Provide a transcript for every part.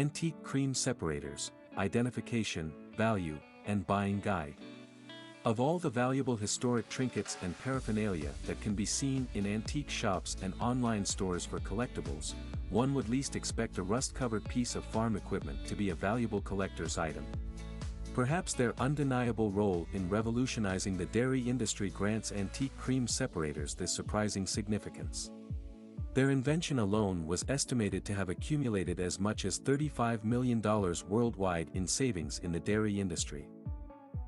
Antique Cream Separators, Identification, Value, and Buying Guide. Of all the valuable historic trinkets and paraphernalia that can be seen in antique shops and online stores for collectibles, one would least expect a rust-covered piece of farm equipment to be a valuable collector's item. Perhaps their undeniable role in revolutionizing the dairy industry grants antique cream separators this surprising significance. Their invention alone was estimated to have accumulated as much as $35 million worldwide in savings in the dairy industry.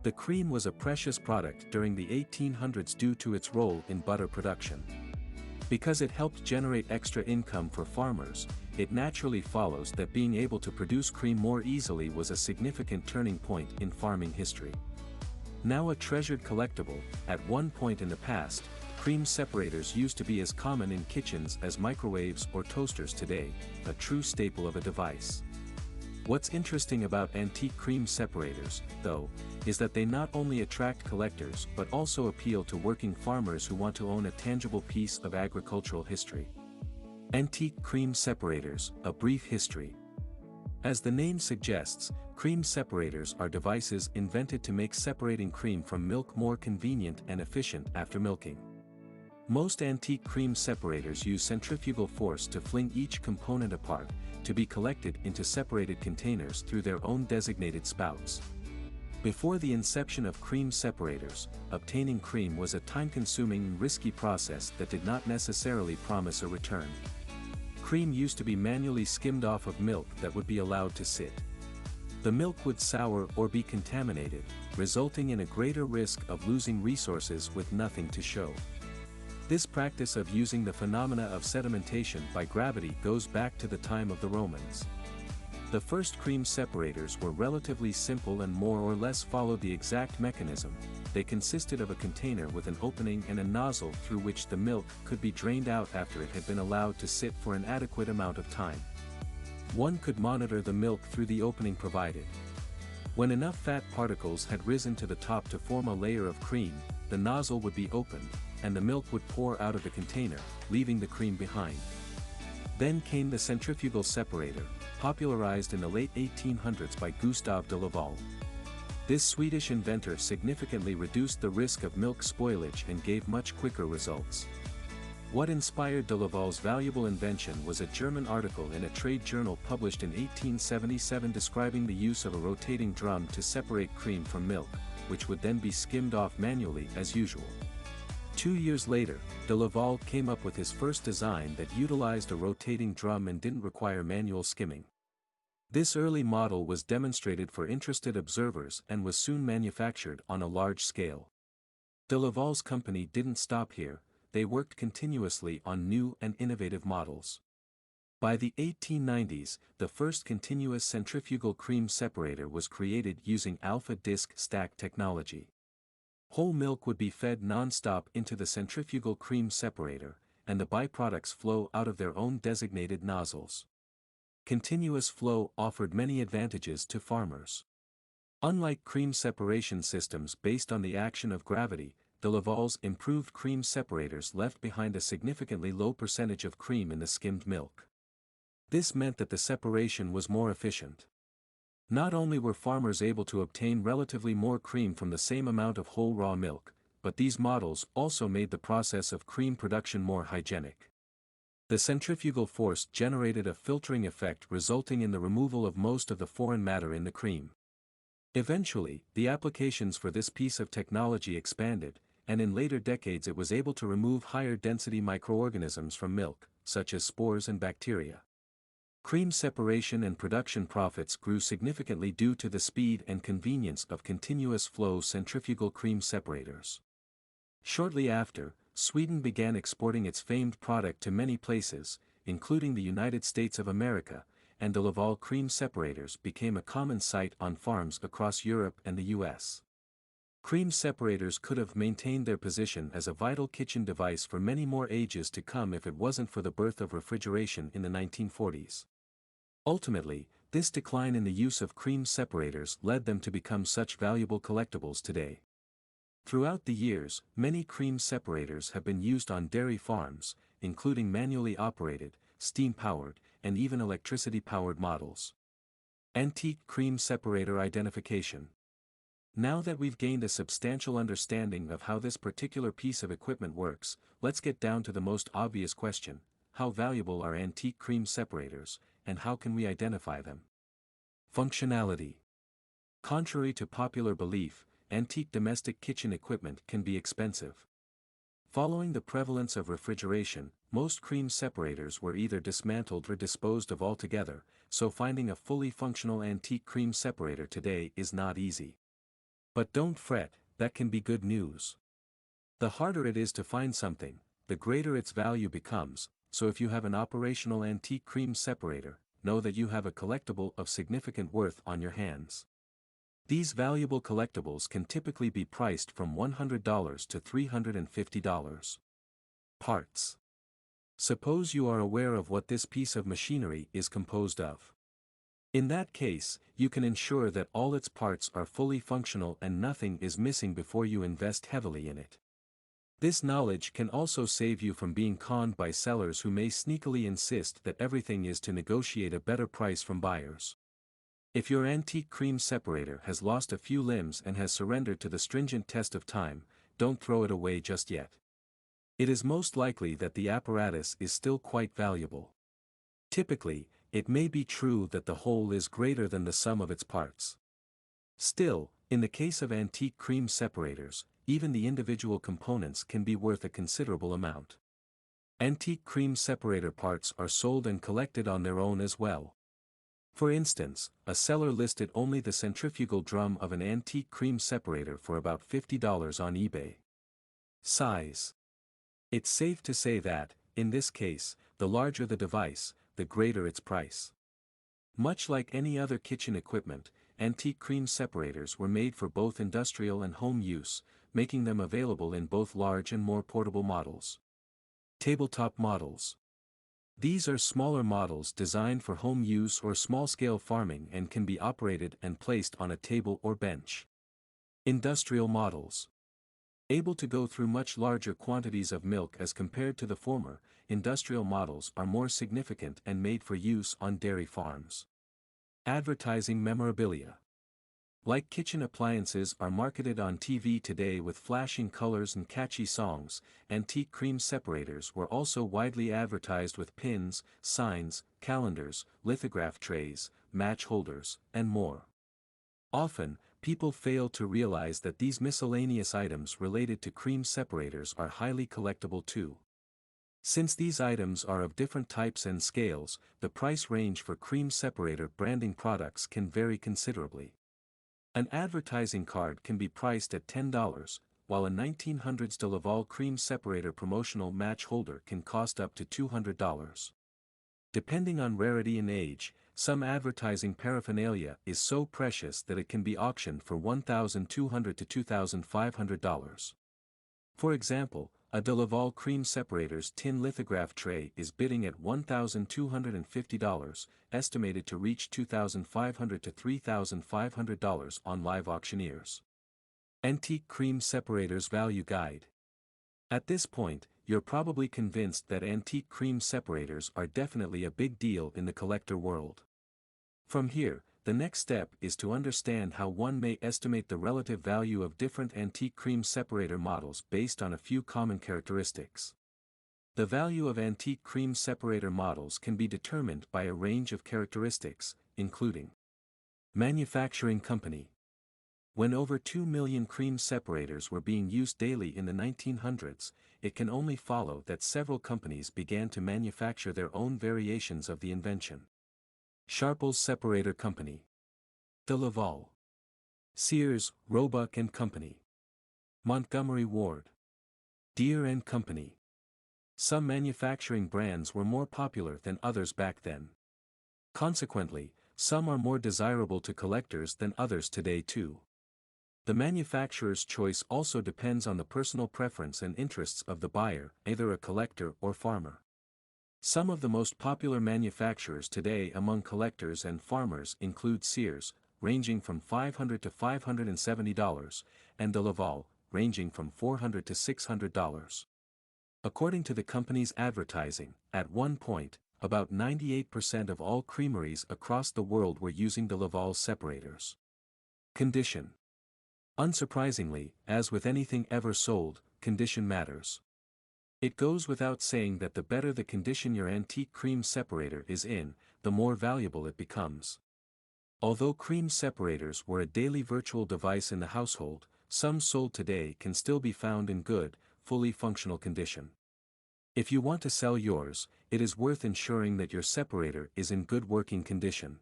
The cream was a precious product during the 1800s due to its role in butter production. Because it helped generate extra income for farmers, it naturally follows that being able to produce cream more easily was a significant turning point in farming history. Now a treasured collectible, at one point in the past, cream separators used to be as common in kitchens as microwaves or toasters today, a true staple of a device. What's interesting about antique cream separators, though, is that they not only attract collectors but also appeal to working farmers who want to own a tangible piece of agricultural history. Antique cream separators, a brief history. As the name suggests, cream separators are devices invented to make separating cream from milk more convenient and efficient after milking. Most antique cream separators use centrifugal force to fling each component apart, to be collected into separated containers through their own designated spouts. Before the inception of cream separators, obtaining cream was a time-consuming and risky process that did not necessarily promise a return. Cream used to be manually skimmed off of milk that would be allowed to sit. The milk would sour or be contaminated, resulting in a greater risk of losing resources with nothing to show. This practice of using the phenomena of sedimentation by gravity goes back to the time of the Romans. The first cream separators were relatively simple and more or less followed the exact mechanism. They consisted of a container with an opening and a nozzle through which the milk could be drained out after it had been allowed to sit for an adequate amount of time. One could monitor the milk through the opening provided. When enough fat particles had risen to the top to form a layer of cream, the nozzle would be opened, and the milk would pour out of the container, leaving the cream behind. Then came the centrifugal separator, popularized in the late 1800s by Gustave de Laval. This Swedish inventor significantly reduced the risk of milk spoilage and gave much quicker results. What inspired de Laval's valuable invention was a German article in a trade journal published in 1877 describing the use of a rotating drum to separate cream from milk, which would then be skimmed off manually as usual. 2 years later, de Laval came up with his first design that utilized a rotating drum and didn't require manual skimming. This early model was demonstrated for interested observers and was soon manufactured on a large scale. De Laval's company didn't stop here, they worked continuously on new and innovative models. By the 1890s, the first continuous centrifugal cream separator was created using alpha disc stack technology. Whole milk would be fed non-stop into the centrifugal cream separator, and the byproducts flow out of their own designated nozzles. Continuous flow offered many advantages to farmers. Unlike cream separation systems based on the action of gravity, de Laval's improved cream separators left behind a significantly low percentage of cream in the skimmed milk. This meant that the separation was more efficient. Not only were farmers able to obtain relatively more cream from the same amount of whole raw milk, but these models also made the process of cream production more hygienic. The centrifugal force generated a filtering effect resulting in the removal of most of the foreign matter in the cream. Eventually, the applications for this piece of technology expanded, and in later decades it was able to remove higher density microorganisms from milk, such as spores and bacteria. Cream separation and production profits grew significantly due to the speed and convenience of continuous flow centrifugal cream separators. Shortly after, Sweden began exporting its famed product to many places, including the United States of America, and de Laval cream separators became a common sight on farms across Europe and the US. Cream separators could have maintained their position as a vital kitchen device for many more ages to come if it wasn't for the birth of refrigeration in the 1940s. Ultimately, this decline in the use of cream separators led them to become such valuable collectibles today. Throughout the years, many cream separators have been used on dairy farms, including manually operated, steam-powered, and even electricity-powered models. Antique cream separator identification. Now that we've gained a substantial understanding of how this particular piece of equipment works, let's get down to the most obvious question: how valuable are antique cream separators, and how can we identify them? Functionality. Contrary to popular belief, antique domestic kitchen equipment can be expensive. Following the prevalence of refrigeration, most cream separators were either dismantled or disposed of altogether, so finding a fully functional antique cream separator today is not easy. But don't fret, that can be good news. The harder it is to find something, the greater its value becomes, so if you have an operational antique cream separator, know that you have a collectible of significant worth on your hands. These valuable collectibles can typically be priced from $100 to $350. Parts. Suppose you are aware of what this piece of machinery is composed of. In that case, you can ensure that all its parts are fully functional and nothing is missing before you invest heavily in it. This knowledge can also save you from being conned by sellers who may sneakily insist that everything is to negotiate a better price from buyers. If your antique cream separator has lost a few limbs and has surrendered to the stringent test of time, don't throw it away just yet. It is most likely that the apparatus is still quite valuable. Typically, it may be true that the whole is greater than the sum of its parts. Still, in the case of antique cream separators, even the individual components can be worth a considerable amount. Antique cream separator parts are sold and collected on their own as well. For instance, a seller listed only the centrifugal drum of an antique cream separator for about $50 on eBay. Size. It's safe to say that, in this case, the larger the device, the greater its price. Much like any other kitchen equipment, antique cream separators were made for both industrial and home use, making them available in both large and more portable models. Tabletop models. These are smaller models designed for home use or small-scale farming and can be operated and placed on a table or bench. Industrial models. Able to go through much larger quantities of milk as compared to the former, industrial models are more significant and made for use on dairy farms. Advertising memorabilia. Like kitchen appliances are marketed on TV today with flashing colors and catchy songs, antique cream separators were also widely advertised with pins, signs, calendars, lithograph trays, match holders, and more. Often, people fail to realize that these miscellaneous items related to cream separators are highly collectible too. Since these items are of different types and scales, the price range for cream separator branding products can vary considerably. An advertising card can be priced at $10, while a 1900s de Laval cream separator promotional match holder can cost up to $200. Depending on rarity and age, some advertising paraphernalia is so precious that it can be auctioned for $1,200 to $2,500. For example, a de Laval cream separator's tin lithograph tray is bidding at $1,250, estimated to reach $2,500 to $3,500 on live auctioneers. Antique cream separators value guide. At this point, you're probably convinced that antique cream separators are definitely a big deal in the collector world. From here, the next step is to understand how one may estimate the relative value of different antique cream separator models based on a few common characteristics. The value of antique cream separator models can be determined by a range of characteristics, including manufacturing company. When over 2 million cream separators were being used daily in the 1900s, it can only follow that several companies began to manufacture their own variations of the invention. Sharples Separator Company. De Laval. Sears, Roebuck and Company. Montgomery Ward. Deere and Company. Some manufacturing brands were more popular than others back then. Consequently, some are more desirable to collectors than others today too. The manufacturer's choice also depends on the personal preference and interests of the buyer, either a collector or farmer. Some of the most popular manufacturers today among collectors and farmers include Sears, ranging from $500 to $570, and De Laval, ranging from $400 to $600. According to the company's advertising, at one point, about 98% of all creameries across the world were using the Laval separators. Condition. Unsurprisingly, as with anything ever sold, condition matters. It goes without saying that the better the condition your antique cream separator is in, the more valuable it becomes. Although cream separators were a daily virtual device in the household, some sold today can still be found in good, fully functional condition. If you want to sell yours, it is worth ensuring that your separator is in good working condition.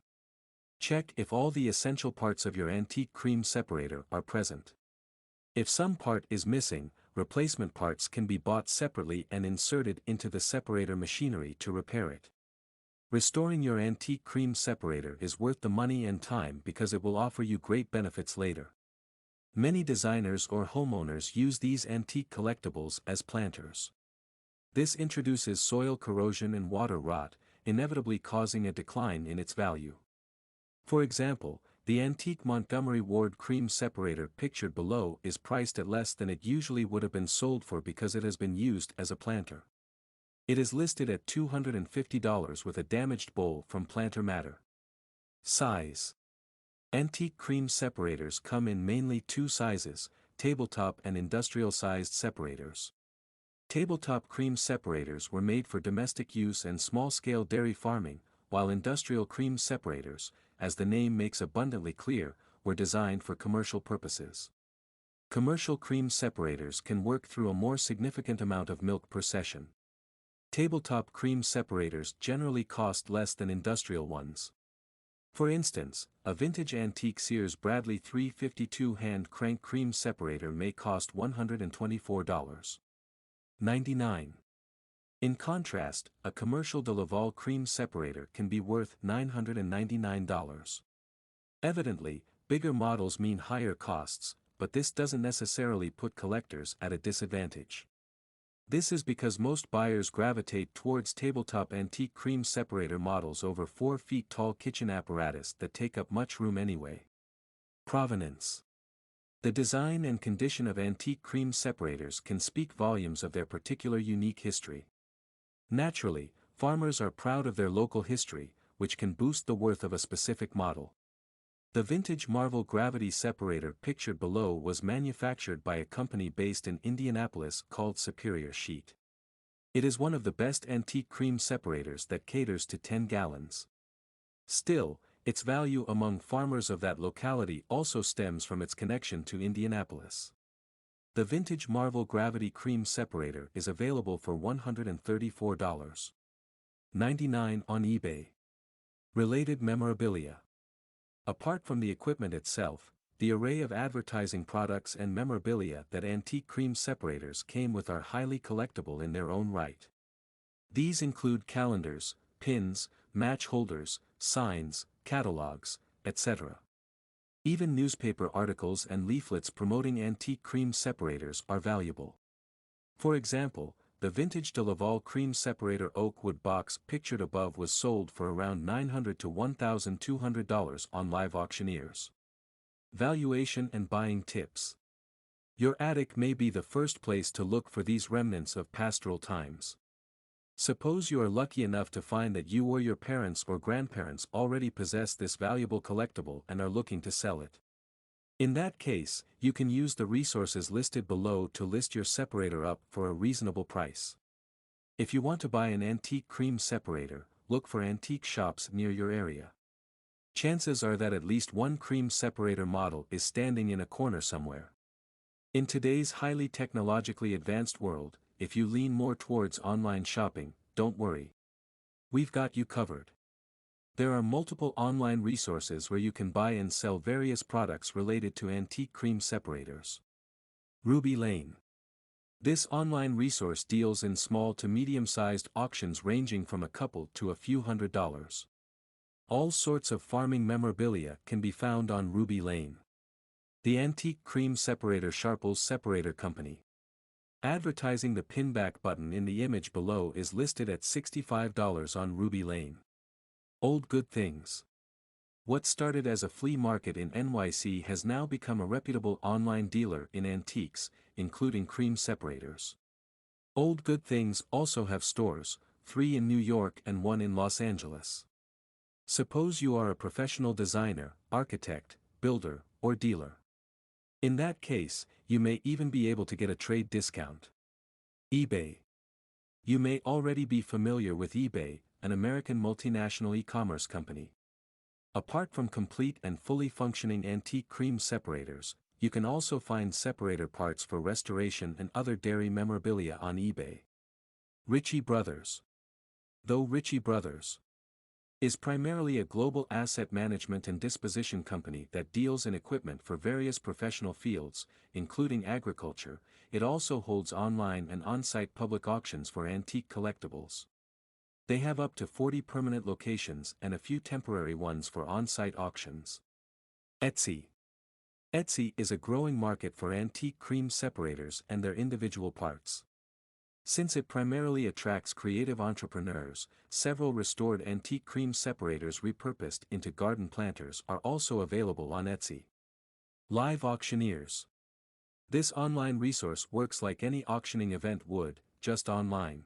Check if all the essential parts of your antique cream separator are present. If some part is missing, replacement parts can be bought separately and inserted into the separator machinery to repair it. Restoring your antique cream separator is worth the money and time because it will offer you great benefits later. Many designers or homeowners use these antique collectibles as planters. This introduces soil corrosion and water rot, inevitably causing a decline in its value. For example, the antique Montgomery Ward cream separator pictured below is priced at less than it usually would have been sold for because it has been used as a planter. It is listed at $250 with a damaged bowl from planter matter. Size. Antique cream separators come in mainly two sizes, tabletop and industrial-sized separators. Tabletop cream separators were made for domestic use and small-scale dairy farming, while industrial cream separators, as the name makes abundantly clear, were designed for commercial purposes. Commercial cream separators can work through a more significant amount of milk per session. Tabletop cream separators generally cost less than industrial ones. For instance, a vintage antique Sears Bradley 352 hand crank cream separator may cost $124.99. In contrast, a commercial de Laval cream separator can be worth $999. Evidently, bigger models mean higher costs, but this doesn't necessarily put collectors at a disadvantage. This is because most buyers gravitate towards tabletop antique cream separator models over 4 feet tall kitchen apparatus that take up much room anyway. Provenance. The design and condition of antique cream separators can speak volumes of their particular unique history. Naturally, farmers are proud of their local history, which can boost the worth of a specific model. The vintage Marvel gravity separator pictured below was manufactured by a company based in Indianapolis called Superior Sheet. It is one of the best antique cream separators that caters to 10 gallons. Still, its value among farmers of that locality also stems from its connection to Indianapolis. The vintage Marvel gravity cream separator is available for $134.99 on eBay. Related memorabilia. Apart from the equipment itself, the array of advertising products and memorabilia that antique cream separators came with are highly collectible in their own right. These include calendars, pins, match holders, signs, catalogs, etc. Even newspaper articles and leaflets promoting antique cream separators are valuable. For example, the vintage de Laval cream separator oak wood box pictured above was sold for around $900 to $1,200 on Live Auctioneers. Valuation and buying tips. Your attic may be the first place to look for these remnants of pastoral times. Suppose you are lucky enough to find that you or your parents or grandparents already possess this valuable collectible and are looking to sell it. In that case, you can use the resources listed below to list your separator up for a reasonable price. If you want to buy an antique cream separator, look for antique shops near your area. Chances are that at least one cream separator model is standing in a corner somewhere. In today's highly technologically advanced world, if you lean more towards online shopping, don't worry. We've got you covered. There are multiple online resources where you can buy and sell various products related to antique cream separators. Ruby Lane. This online resource deals in small to medium-sized auctions ranging from a couple to a few $100s. All sorts of farming memorabilia can be found on Ruby Lane. The Antique Cream Separator Sharples Separator Company. Advertising the pinback button in the image below is listed at $65 on Ruby Lane. Old Good Things. What started as a flea market in NYC has now become a reputable online dealer in antiques, including cream separators. Old Good Things also have stores, 3 in New York and 1 in Los Angeles. Suppose you are a professional designer, architect, builder, or dealer. In that case, you may even be able to get a trade discount. eBay. You may already be familiar with eBay, an American multinational e-commerce company. Apart from complete and fully functioning antique cream separators, you can also find separator parts for restoration and other dairy memorabilia on eBay. Ritchie Brothers. Though Ritchie Brothers is primarily a global asset management and disposition company that deals in equipment for various professional fields, including agriculture, it also holds online and on-site public auctions for antique collectibles. They have up to 40 permanent locations and a few temporary ones for on-site auctions. Etsy. Etsy is a growing market for antique cream separators and their individual parts. Since it primarily attracts creative entrepreneurs, several restored antique cream separators repurposed into garden planters are also available on Etsy. Live auctioneers. This online resource works like any auctioning event would, just online.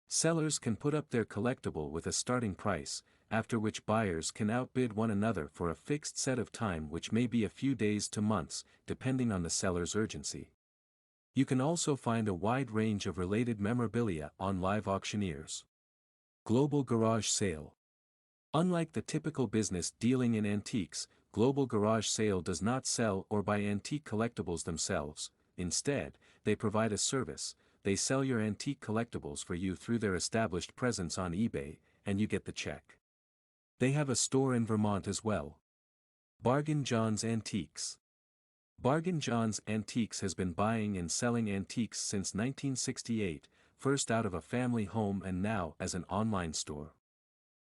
Sellers can put up their collectible with a starting price, after which buyers can outbid one another for a fixed set of time, which may be a few days to months, depending on the seller's urgency. You can also find a wide range of related memorabilia on live auctioneers. Global Garage Sale. Unlike the typical business dealing in antiques, Global Garage Sale does not sell or buy antique collectibles themselves. Instead, they provide a service. They sell your antique collectibles for you through their established presence on eBay, and you get the check. They have a store in Vermont as well. Bargain John's Antiques. Bargain John's Antiques has been buying and selling antiques since 1968, first out of a family home and now as an online store.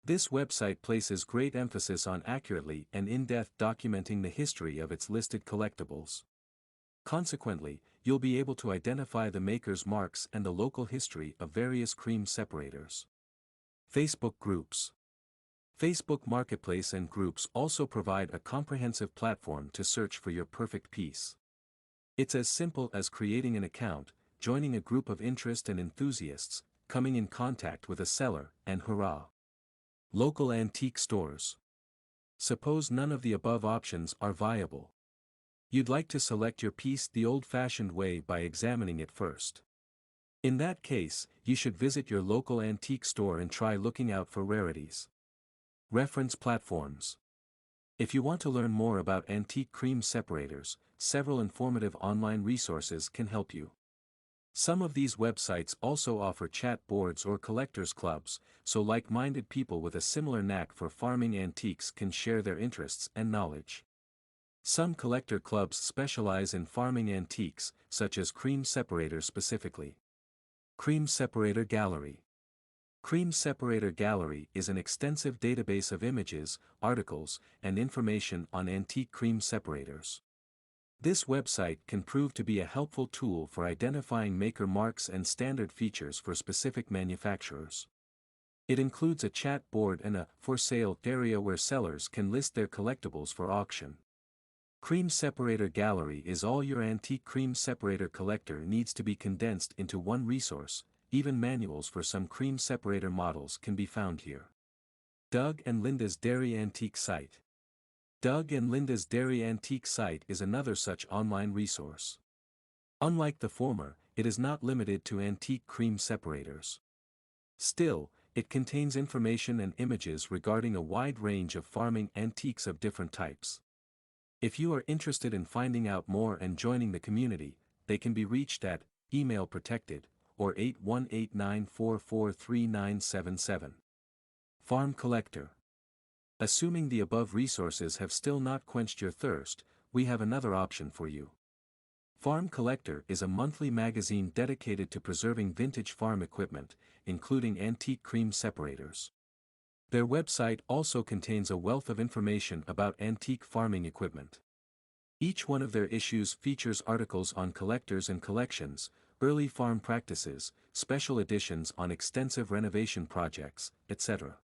This website places great emphasis on accurately and in-depth documenting the history of its listed collectibles. Consequently, you'll be able to identify the maker's marks and the local history of various cream separators. Facebook Groups. Facebook Marketplace and groups also provide a comprehensive platform to search for your perfect piece. It's as simple as creating an account, joining a group of interest and enthusiasts, coming in contact with a seller, and hurrah! Local antique stores. Suppose none of the above options are viable. You'd like to select your piece the old-fashioned way by examining it first. In that case, you should visit your local antique store and try looking out for rarities. Reference platforms. If you want to learn more about antique cream separators, several informative online resources can help you. Some of these websites also offer chat boards or collectors clubs, so like-minded people with a similar knack for farming antiques can share their interests and knowledge. Some collector clubs specialize in farming antiques, such as cream separators specifically. Cream Separator Gallery. Cream Separator Gallery is an extensive database of images, articles, and information on antique cream separators. This website can prove to be a helpful tool for identifying maker marks and standard features for specific manufacturers. It includes a chat board and a for sale area where sellers can list their collectibles for auction. Cream Separator Gallery is all your antique cream separator collector needs to be condensed into one resource. Even manuals for some cream separator models can be found here. Doug and Linda's Dairy Antique Site. Doug and Linda's Dairy Antique Site is another such online resource. Unlike the former, it is not limited to antique cream separators. Still, it contains information and images regarding a wide range of farming antiques of different types. If you are interested in finding out more and joining the community, they can be reached at email protected or 8189443977. Farm Collector. Assuming the above resources have still not quenched your thirst, we have another option for you. Farm Collector is a monthly magazine dedicated to preserving vintage farm equipment, including antique cream separators. Their website also contains a wealth of information about antique farming equipment. Each one of their issues features articles on collectors and collections, early farm practices, special editions on extensive renovation projects, etc.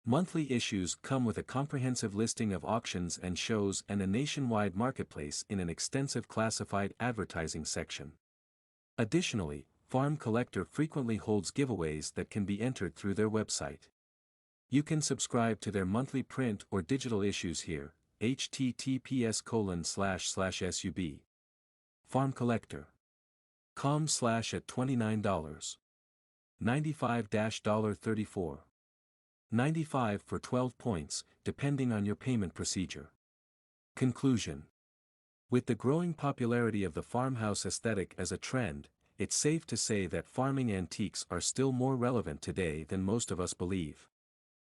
Monthly issues come with a comprehensive listing of auctions and shows and a nationwide marketplace in an extensive classified advertising section. Additionally, Farm Collector frequently holds giveaways that can be entered through their website. You can subscribe to their monthly print or digital issues here, https://sub. Farm Collector. com/at $29. 95-$34. 95 for 12 points, depending on your payment procedure. Conclusion. With the growing popularity of the farmhouse aesthetic as a trend, it's safe to say that farming antiques are still more relevant today than most of us believe.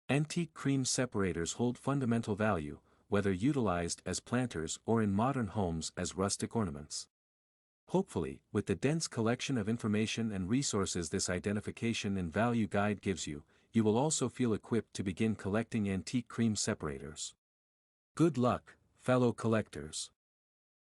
Antique cream separators hold fundamental value, whether utilized as planters or in modern homes as rustic ornaments. Hopefully, with the dense collection of information and resources this identification and value guide gives you, you will also feel equipped to begin collecting antique cream separators. Good luck, fellow collectors.